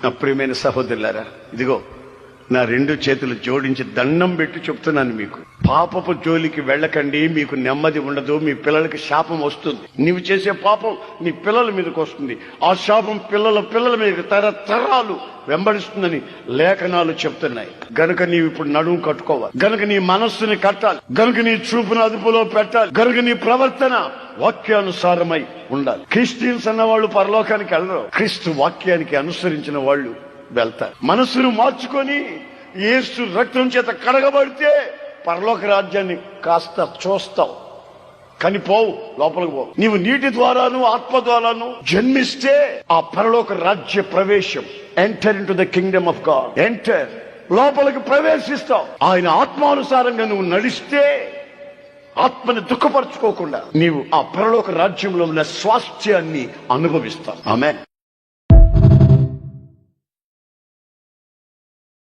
నా ప్రియమైన సహోదరులారా, ఇదిగో నా రెండు చేతులు జోడించి దండం పెట్టి చెప్తున్నాను మీకు, పాపపు జోలికి వెళ్ళకండి. మీకు నెమ్మది ఉండదు, మీ పిల్లలకి శాపం వస్తుంది. నీవు చేసే పాపం నీ పిల్లల మీదకి వస్తుంది. ఆ శాపం పిల్లల మీద తరతరాలు వెంబడిస్తుందని లేఖనాలు చెప్తున్నాయి. గనుక నీవు ఇప్పుడు నడుము కట్టుకోవాలి, గనుక నీ మనస్సుని కట్టాలి, గనుక నీ చూపును అదుపులో పెట్టాలి, గనుక నీ ప్రవర్తన వాక్యానుసారమై ఉండాలి. క్రిస్టియన్స్ అన్న వాళ్ళు పరలోకానికి వెళ్ళరు, క్రీస్తు వాక్యానికి అనుసరించిన వాళ్ళు వెళ్తారు. మనస్సును మార్చుకొని యేసు రక్తం చేత కడగబడితే పరలోక రాజ్యాన్ని కాస్త చూస్తావు, కానీ పోవు, లోపలికి పోవు. నీవు నీటి ద్వారాను ఆత్మ ద్వారాను జన్మిస్తే ఆ పరలోక రాజ్య ప్రవేశం, enter in to the Kingdom of God, enter, లోపలికి ప్రవేశిస్తావు. ఆయన ఆత్మానుసారంగా నువ్వు నడిస్తే ఆత్మని దుఃఖపరచుకోకుండా నీవు ఆ పరలోక రాజ్యంలో ఉన్న స్వాస్థ్యాన్ని అనుభవిస్తావు. ఆమేన్.